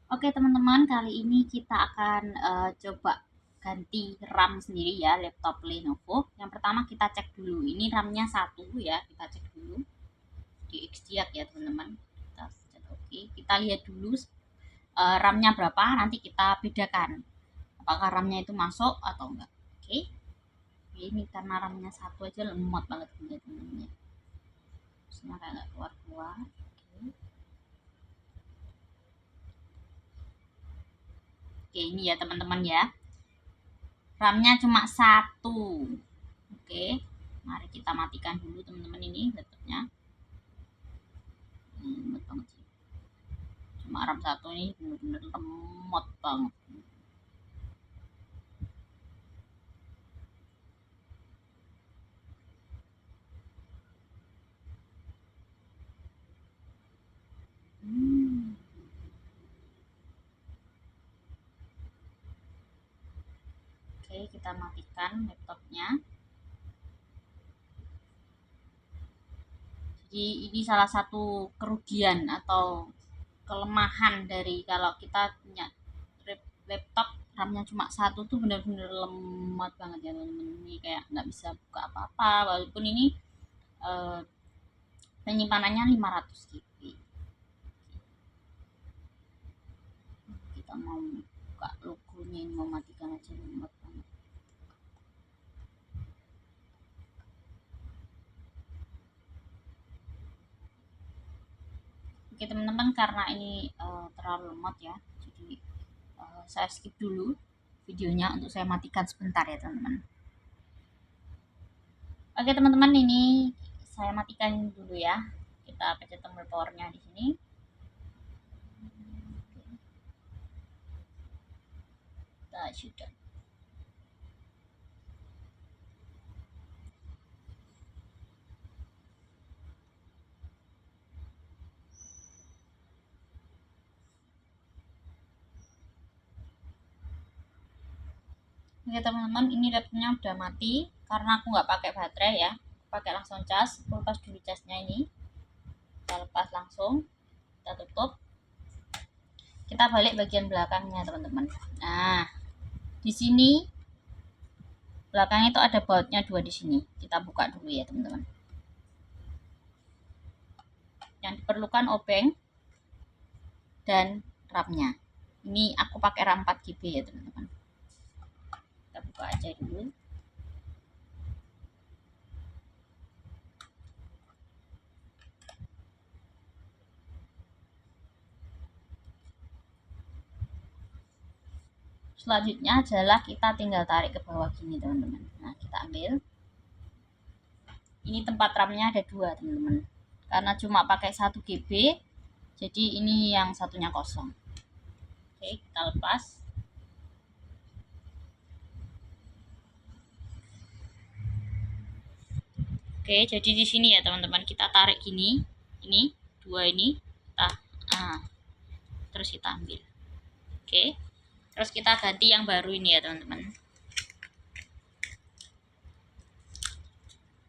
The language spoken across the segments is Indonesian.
Oke teman-teman, kali ini kita akan coba ganti RAM sendiri ya, laptop Lenovo. Yang pertama kita cek dulu, ini RAM-nya satu ya, kita cek dulu di Xdiat ya teman-teman. Kita cek oke, kita lihat dulu RAM-nya berapa, nanti kita bedakan apakah RAM-nya itu masuk atau enggak. Oke, ini karena RAM-nya satu aja lemot banget teman-teman. Terusnya kayak nggak keluar-keluar. Oke, ini ya teman-teman ya. RAM-nya cuma satu. Oke, mari kita matikan dulu teman-teman ini laptopnya. Lemot banget sih. Cuma RAM satu ini bener-bener lemot banget. Hmm. Oke, kita matikan laptopnya. Jadi ini salah satu kerugian atau kelemahan dari kalau kita punya laptop RAM-nya cuma satu tuh bener-bener lemot banget ya teman-teman. Ini kayak nggak bisa buka apa-apa walaupun ini eh, penyimpanannya 500 GB. Kita mau buka logonya, ini mau matikan aja lemot banget. Oke teman-teman, karena ini terlalu lemot ya, jadi saya skip dulu videonya untuk saya matikan sebentar ya teman-teman. Oke teman-teman, ini saya matikan dulu ya. Kita pencet tombol powernya di sini. Kita sudah. Oke teman-teman, ini laptopnya udah mati karena aku nggak pakai baterai ya, pakai langsung cas. Aku lepas dulu casnya ini, kita lepas langsung, kita tutup. Kita balik bagian belakangnya teman-teman. Nah, di sini belakangnya itu ada bautnya dua di sini. Kita buka dulu ya teman-teman. Yang diperlukan obeng dan RAM-nya. Ini aku pakai RAM 4 GB ya teman-teman. Kita buka aja dulu. Selanjutnya adalah kita tinggal tarik ke bawah gini teman-teman. Nah, kita ambil. Ini tempat RAM-nya ada dua teman-teman. Karena cuma pakai 1 GB, jadi ini yang satunya kosong. Oke, kita lepas. Oke, jadi di sini ya teman-teman, kita tarik gini. Ini dua ini kita terus kita ambil. Oke. Terus kita ganti yang baru ini ya teman-teman.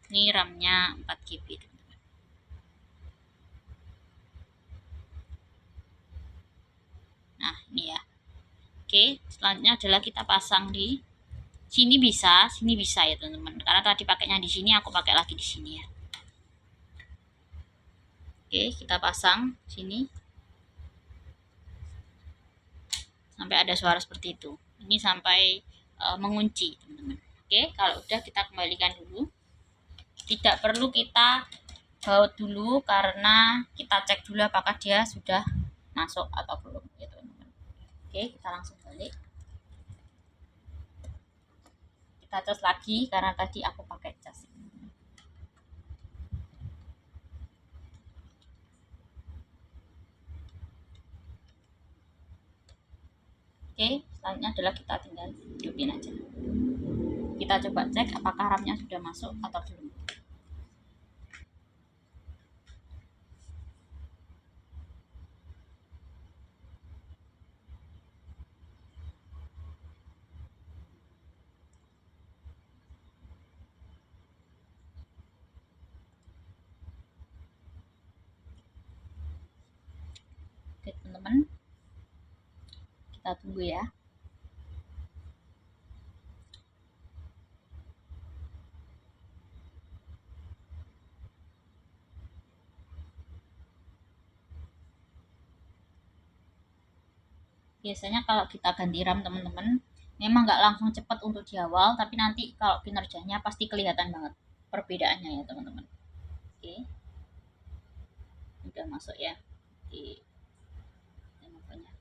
Ini RAM-nya 4 GB. Nah, ini ya. Oke, selanjutnya adalah kita pasang di sini bisa ya teman-teman. Karena tadi pakainya di sini, aku pakai lagi di sini ya. Oke, kita pasang sini. Sampai ada suara seperti itu. Ini sampai mengunci, teman-teman. Oke, kalau udah kita kembalikan dulu. Tidak perlu kita baut dulu karena kita cek dulu apakah dia sudah masuk atau belum ya teman-teman. Oke, kita langsung balik. Kita cas lagi karena tadi aku pakai cas. Oke, selanjutnya adalah kita tinggal hidupin aja. Kita coba cek apakah RAM-nya sudah masuk atau belum. Oke teman-teman, Kita tunggu ya. Biasanya kalau kita ganti RAM teman-teman, memang nggak langsung cepat untuk di awal, tapi nanti kalau kinerjanya pasti kelihatan banget perbedaannya ya teman-teman. Oke, udah masuk ya di Lenovo-nya.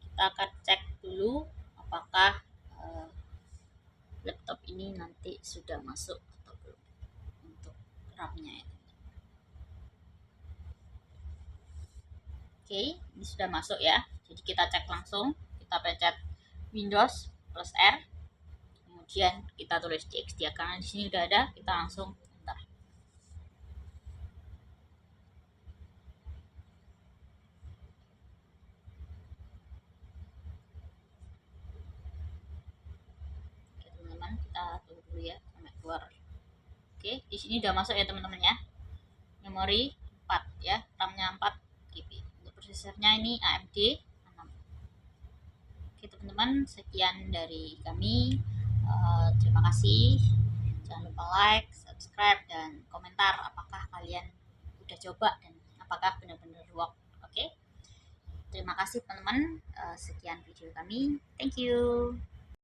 Kita akan cek dulu apakah laptop ini nanti sudah masuk atau belum untuk RAM-nya ya. Oke, ini sudah masuk ya. Jadi kita cek langsung, kita pencet Windows plus R, kemudian kita tulis DXD karena di sini udah ada, kita langsung enter. Oke teman-teman, kita tunggu dulu ya sampai keluar. Oke, di sini udah masuk ya teman-teman ya. Memori 4 ya, RAM-nya 4 GB. Untuk prosesornya ini AMD 6. Oke teman-teman, sekian dari kami. Terima kasih. Jangan lupa like, subscribe, dan komentar apakah kalian udah coba dan apakah benar-benar work. Oke, terima kasih teman-teman. Sekian video kami. Thank you.